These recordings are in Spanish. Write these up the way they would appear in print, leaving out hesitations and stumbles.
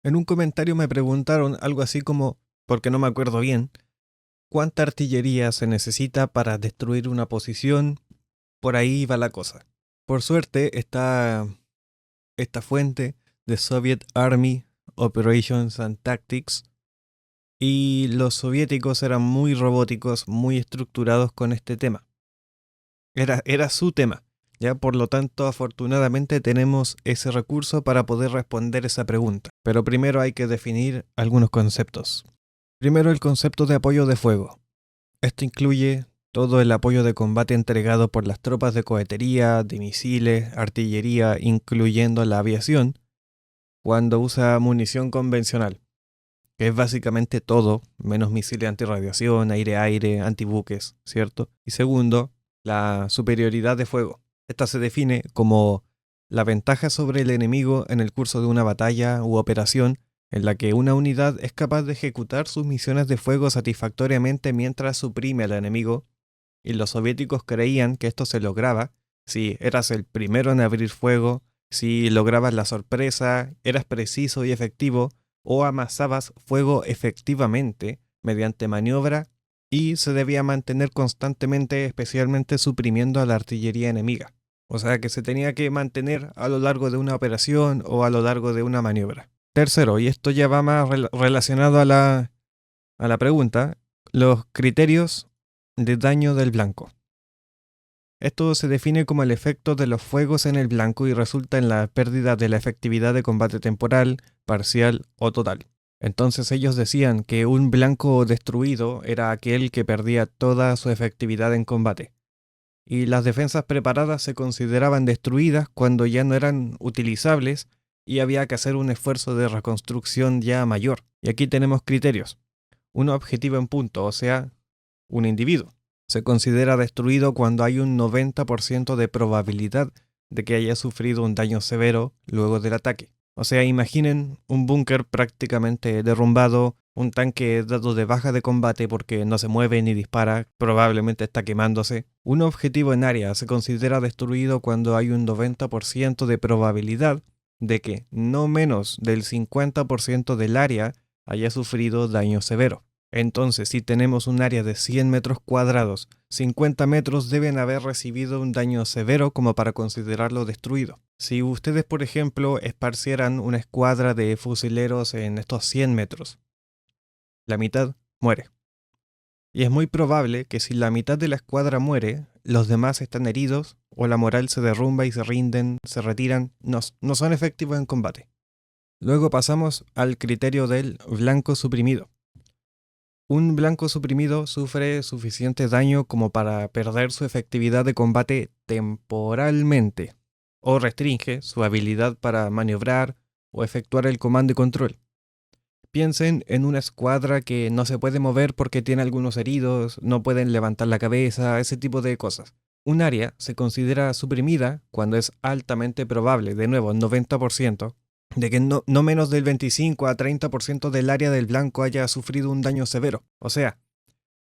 En un comentario me preguntaron algo así como, porque no me acuerdo bien, ¿cuánta artillería se necesita para destruir una posición? Por ahí va la cosa. Por suerte está esta fuente de Soviet Army Operations and Tactics, y los soviéticos eran muy robóticos, muy estructurados con este tema. Era su tema. Ya, por lo tanto, afortunadamente tenemos ese recurso para poder responder esa pregunta. Pero primero hay que definir algunos conceptos. Primero, el concepto de apoyo de fuego. Esto incluye todo el apoyo de combate entregado por las tropas de cohetería, de misiles, artillería, incluyendo la aviación, cuando usa munición convencional, que es básicamente todo, menos misiles antirradiación, aire-aire, antibuques, ¿cierto? Y segundo, la superioridad de fuego. Esta se define como la ventaja sobre el enemigo en el curso de una batalla u operación en la que una unidad es capaz de ejecutar sus misiones de fuego satisfactoriamente mientras suprime al enemigo, y los soviéticos creían que esto se lograba si eras el primero en abrir fuego, si lograbas la sorpresa, eras preciso y efectivo, o amasabas fuego efectivamente mediante maniobra, y se debía mantener constantemente, especialmente suprimiendo a la artillería enemiga. O sea que se tenía que mantener a lo largo de una operación o a lo largo de una maniobra. Tercero, y esto ya va más relacionado a la pregunta, los criterios de daño del blanco. Esto se define como el efecto de los fuegos en el blanco y resulta en la pérdida de la efectividad de combate temporal, parcial o total. Entonces ellos decían que un blanco destruido era aquel que perdía toda su efectividad en combate. Y las defensas preparadas se consideraban destruidas cuando ya no eran utilizables y había que hacer un esfuerzo de reconstrucción ya mayor. Y aquí tenemos criterios. Un objetivo en punto, o sea, un individuo. Se considera destruido cuando hay un 90% de probabilidad de que haya sufrido un daño severo luego del ataque. O sea, imaginen un búnker prácticamente derrumbado, un tanque dado de baja de combate porque no se mueve ni dispara, probablemente está quemándose. Un objetivo en área se considera destruido cuando hay un 90% de probabilidad de que no menos del 50% del área haya sufrido daño severo. Entonces, si tenemos un área de 100 metros cuadrados, 50 metros deben haber recibido un daño severo como para considerarlo destruido. Si ustedes, por ejemplo, esparcieran una escuadra de fusileros en estos 100 metros, la mitad muere. Y es muy probable que si la mitad de la escuadra muere, los demás están heridos o la moral se derrumba y se rinden, se retiran, no son efectivos en combate. Luego pasamos al criterio del blanco suprimido. Un blanco suprimido sufre suficiente daño como para perder su efectividad de combate temporalmente, o restringe su habilidad para maniobrar o efectuar el comando y control. Piensen en una escuadra que no se puede mover porque tiene algunos heridos, no pueden levantar la cabeza, ese tipo de cosas. Un área se considera suprimida cuando es altamente probable, de nuevo, 90%, de que no menos del 25 a 30% del área del blanco haya sufrido un daño severo. O sea,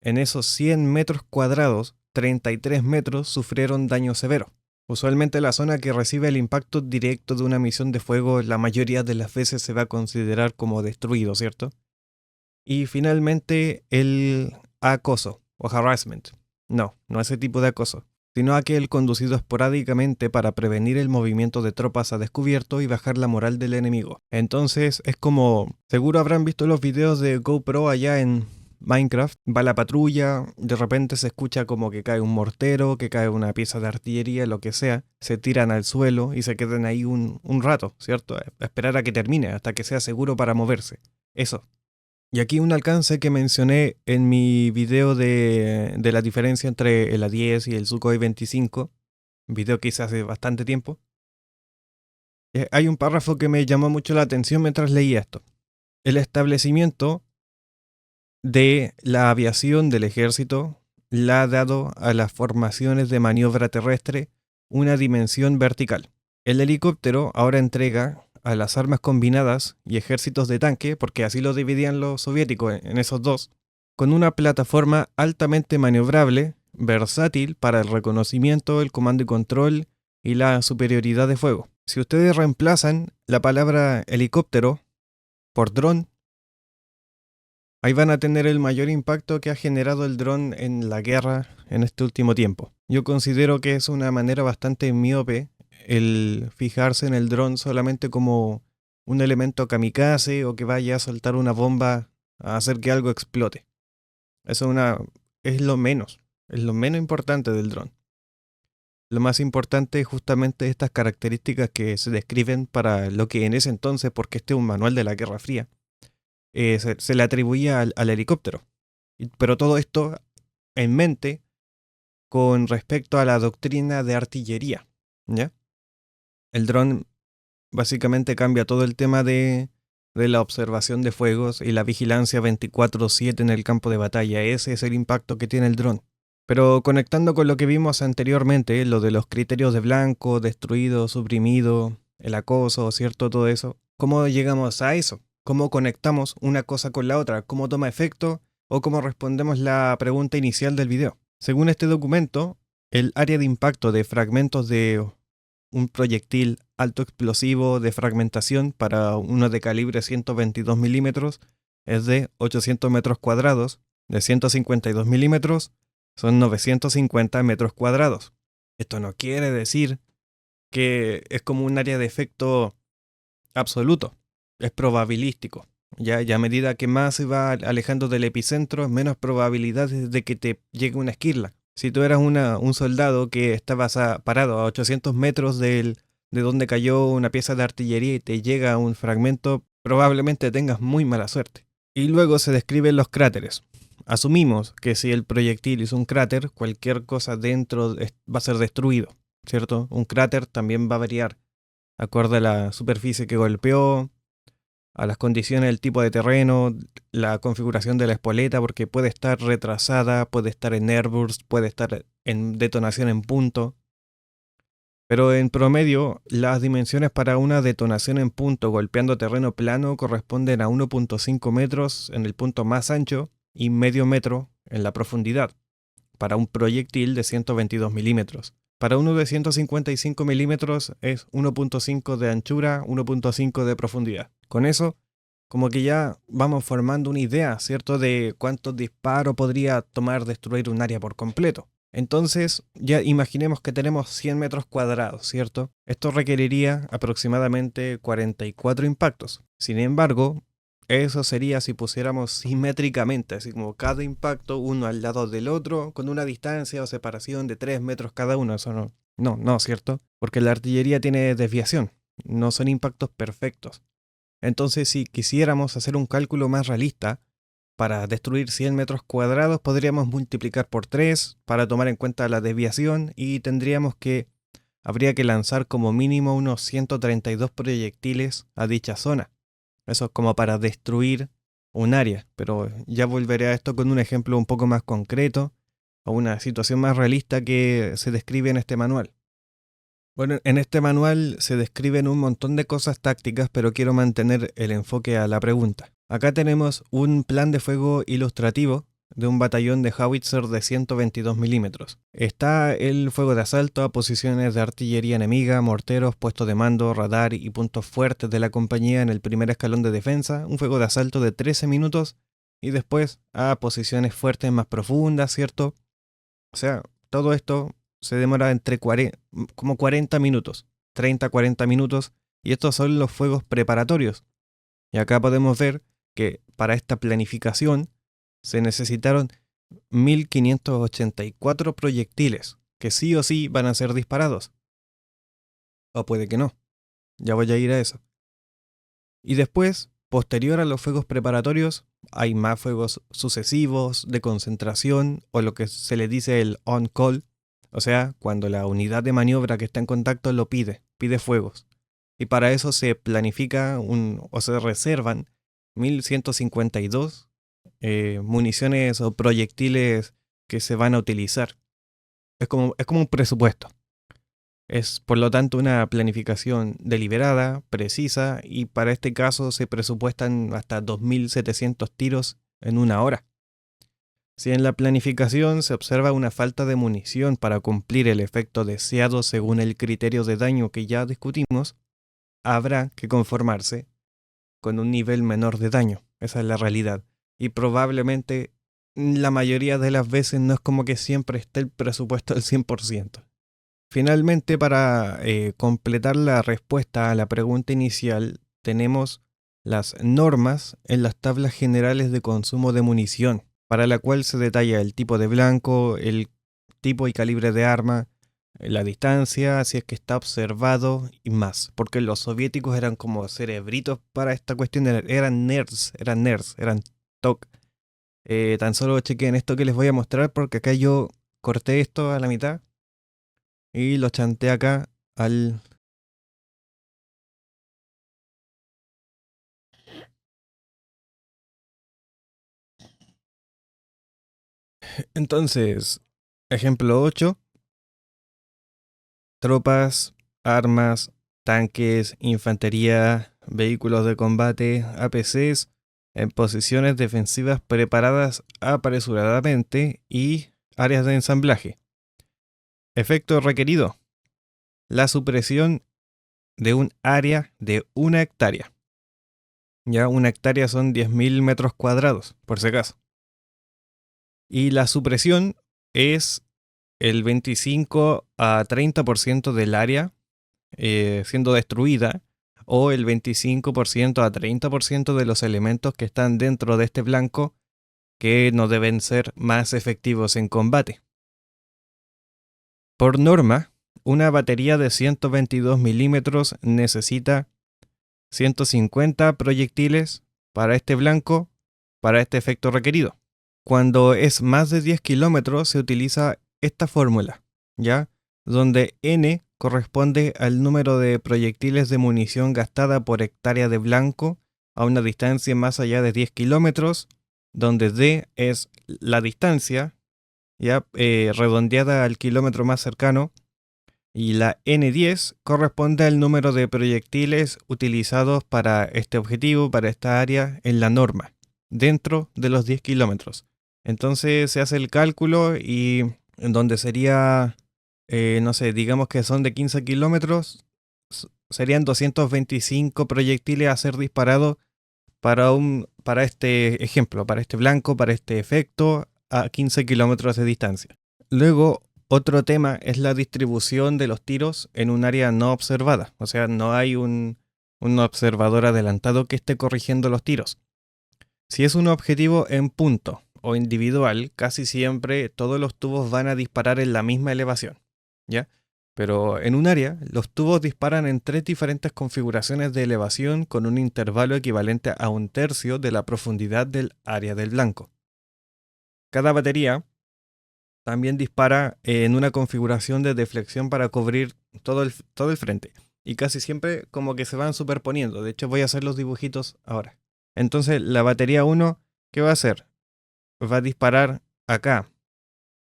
en esos 100 metros cuadrados, 33 metros sufrieron daño severo. Usualmente la zona que recibe el impacto directo de una misión de fuego la mayoría de las veces se va a considerar como destruido, ¿cierto? Y finalmente el acoso o harassment. No ese tipo de acoso, sino aquel conducido esporádicamente para prevenir el movimiento de tropas a descubierto y bajar la moral del enemigo. Entonces es como, seguro habrán visto los videos de GoPro allá en Minecraft, va la patrulla, de repente se escucha como que cae un mortero, que cae una pieza de artillería, lo que sea, se tiran al suelo y se quedan ahí un rato, ¿cierto? A esperar a que termine, hasta que sea seguro para moverse. Eso. Y aquí un alcance que mencioné en mi video de la diferencia entre el A10 y el Sukhoi 25, video que hice hace bastante tiempo. Hay un párrafo que me llamó mucho la atención mientras leía esto. El establecimiento de la aviación del ejército le ha dado a las formaciones de maniobra terrestre una dimensión vertical. El helicóptero ahora entrega a las armas combinadas y ejércitos de tanque, porque así lo dividían los soviéticos en esos dos, con una plataforma altamente maniobrable, versátil para el reconocimiento, el comando y control y la superioridad de fuego. Si ustedes reemplazan la palabra helicóptero por dron, ahí van a tener el mayor impacto que ha generado el dron en la guerra en este último tiempo. Yo considero que es una manera bastante miope el fijarse en el dron solamente como un elemento kamikaze o que vaya a soltar una bomba a hacer que algo explote. Eso es lo menos importante del dron. Lo más importante es justamente estas características que se describen para lo que en ese entonces, porque este es un manual de la Guerra Fría, se le atribuía al helicóptero. Pero todo esto en mente con respecto a la doctrina de artillería, ¿ya? El dron básicamente cambia todo el tema de la observación de fuegos y la vigilancia 24/7 en el campo de batalla. Ese es el impacto que tiene el dron. Pero conectando con lo que vimos anteriormente, lo de los criterios de blanco, destruido, suprimido, el acoso, ¿cierto? Todo eso. ¿Cómo llegamos a eso? ¿Cómo conectamos una cosa con la otra? ¿Cómo toma efecto? ¿O cómo respondemos la pregunta inicial del video? Según este documento, el área de impacto de fragmentos de un proyectil alto explosivo de fragmentación para uno de calibre 122 milímetros es de 800 metros cuadrados, de 152 milímetros son 950 metros cuadrados. Esto no quiere decir que es como un área de efecto absoluto, es probabilístico. Ya a medida que más se va alejando del epicentro, menos probabilidades de que te llegue una esquirla. Si tú eras un soldado que estabas parado a 800 metros de donde cayó una pieza de artillería y te llega un fragmento, probablemente tengas muy mala suerte. Y luego se describen los cráteres. Asumimos que si el proyectil hizo un cráter, cualquier cosa dentro va a ser destruido, ¿cierto? Un cráter también va a variar acorde a la superficie que golpeó, a las condiciones del tipo de terreno, la configuración de la espoleta, porque puede estar retrasada, puede estar en airburst, puede estar en detonación en punto. Pero en promedio, las dimensiones para una detonación en punto golpeando terreno plano corresponden a 1.5 metros en el punto más ancho y medio metro en la profundidad, para un proyectil de 122 milímetros. Para uno de 155 milímetros es 1.5 de anchura, 1.5 de profundidad. Con eso, como que ya vamos formando una idea, ¿cierto?, de cuántos disparos podría tomar destruir un área por completo. Entonces, ya imaginemos que tenemos 100 metros cuadrados, ¿cierto? Esto requeriría aproximadamente 44 impactos. Sin embargo, eso sería si pusiéramos simétricamente, así como cada impacto uno al lado del otro, con una distancia o separación de 3 metros cada uno. Eso no, ¿cierto? Porque la artillería tiene desviación, no son impactos perfectos. Entonces, si quisiéramos hacer un cálculo más realista, para destruir 100 metros cuadrados podríamos multiplicar por 3 para tomar en cuenta la desviación y habría que lanzar como mínimo unos 132 proyectiles a dicha zona. Eso es como para destruir un área, pero ya volveré a esto con un ejemplo un poco más concreto o una situación más realista que se describe en este manual. Bueno, en este manual se describen un montón de cosas tácticas, pero quiero mantener el enfoque a la pregunta. Acá tenemos un plan de fuego ilustrativo de un batallón de howitzer de 122 milímetros. Está el fuego de asalto a posiciones de artillería enemiga, morteros, puestos de mando, radar y puntos fuertes de la compañía en el primer escalón de defensa, un fuego de asalto de 13 minutos y después a posiciones fuertes más profundas, ¿cierto? O sea, todo esto se demora entre como 40 minutos, 30-40 minutos, y estos son los fuegos preparatorios. Y acá podemos ver que para esta planificación se necesitaron 1584 proyectiles, que sí o sí van a ser disparados. O puede que no. Ya voy a ir a eso. Y después, posterior a los fuegos preparatorios, hay más fuegos sucesivos, de concentración, o lo que se le dice el on-call, o sea, cuando la unidad de maniobra que está en contacto lo pide fuegos. Y para eso se planifica o se reservan 1152 municiones o proyectiles que se van a utilizar. Es como un presupuesto. Es por lo tanto una planificación deliberada, precisa, y para este caso se presupuestan hasta 2700 tiros en una hora. Si en la planificación se observa una falta de munición para cumplir el efecto deseado según el criterio de daño que ya discutimos, habrá que conformarse con un nivel menor de daño. Esa es la realidad. Y probablemente la mayoría de las veces no es como que siempre esté el presupuesto al 100%. Finalmente, para completar la respuesta a la pregunta inicial, tenemos las normas en las tablas generales de consumo de munición, para la cual se detalla el tipo de blanco, el tipo y calibre de arma, la distancia, si es que está observado y más. Porque los soviéticos eran como cerebritos para esta cuestión, eran nerds, eran TOC. Tan solo chequen esto que les voy a mostrar porque acá yo corté esto a la mitad y lo chanté acá al... Entonces, ejemplo 8, tropas, armas, tanques, infantería, vehículos de combate, APCs, en posiciones defensivas preparadas apresuradamente y áreas de ensamblaje. Efecto requerido: la supresión de un área de 1 hectárea. Ya 1 hectárea son 10.000 metros cuadrados, por si acaso. Y la supresión es el 25 a 30% del área siendo destruida, o el 25% a 30% de los elementos que están dentro de este blanco que no deben ser más efectivos en combate. Por norma, una batería de 122 milímetros necesita 150 proyectiles para este blanco, para este efecto requerido. Cuando es más de 10 kilómetros se utiliza esta fórmula, ¿ya? Donde N corresponde al número de proyectiles de munición gastada por hectárea de blanco a una distancia más allá de 10 kilómetros, donde D es la distancia, ya redondeada al kilómetro más cercano, y la N10 corresponde al número de proyectiles utilizados para este objetivo, para esta área en la norma, dentro de los 10 kilómetros. Entonces se hace el cálculo y en donde sería, no sé, digamos que son de 15 kilómetros, serían 225 proyectiles a ser disparados para este ejemplo, para este blanco, para este efecto, a 15 kilómetros de distancia. Luego, otro tema es la distribución de los tiros en un área no observada. O sea, no hay un observador adelantado que esté corrigiendo los tiros. Si es un objetivo en punto o individual, casi siempre todos los tubos van a disparar en la misma elevación, ¿ya? Pero en un área, los tubos disparan en 3 diferentes configuraciones de elevación con un intervalo equivalente a 1/3 de la profundidad del área del blanco. Cada batería también dispara en una configuración de deflexión para cubrir todo el frente. Y casi siempre como que se van superponiendo. De hecho, voy a hacer los dibujitos ahora. Entonces, la batería 1, ¿qué va a hacer? Va a disparar acá.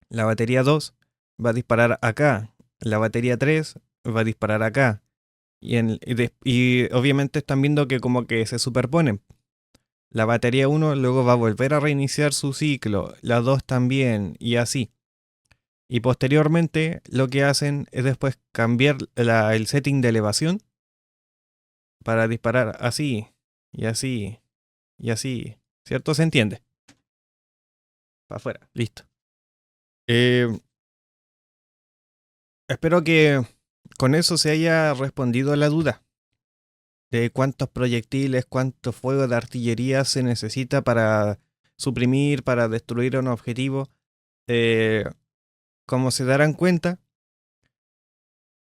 La batería 2 va a disparar acá. La batería 3 va a disparar acá. Y obviamente están viendo que como que se superponen. La batería 1 luego va a volver a reiniciar su ciclo. La 2 también. Y así. Y posteriormente lo que hacen es después cambiar el setting de elevación para disparar así, y así, y así. ¿Cierto? ¿Se entiende? Para afuera, listo. Eh, Espero que con eso se haya respondido a la duda de cuántos proyectiles, cuánto fuego de artillería se necesita para suprimir, para destruir un objetivo. Eh, Como se darán cuenta,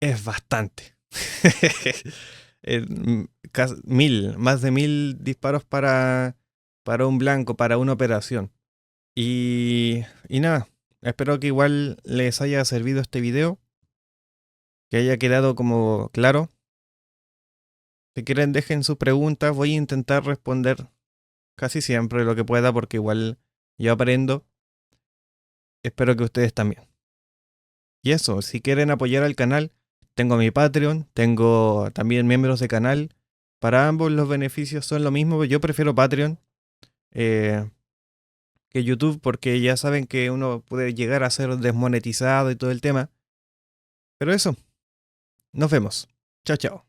es bastante. Más de 1.000 disparos para un blanco, para una operación. Y nada, espero que igual les haya servido este video, que haya quedado como claro. Si quieren dejen sus preguntas, voy a intentar responder casi siempre lo que pueda porque igual yo aprendo. Espero que ustedes también. Y eso, si quieren apoyar al canal, tengo mi Patreon, tengo también miembros de canal. Para ambos los beneficios son lo mismo, pero yo prefiero Patreon que YouTube porque ya saben que uno puede llegar a ser desmonetizado y todo el tema. Pero eso, nos vemos. Chao, chao.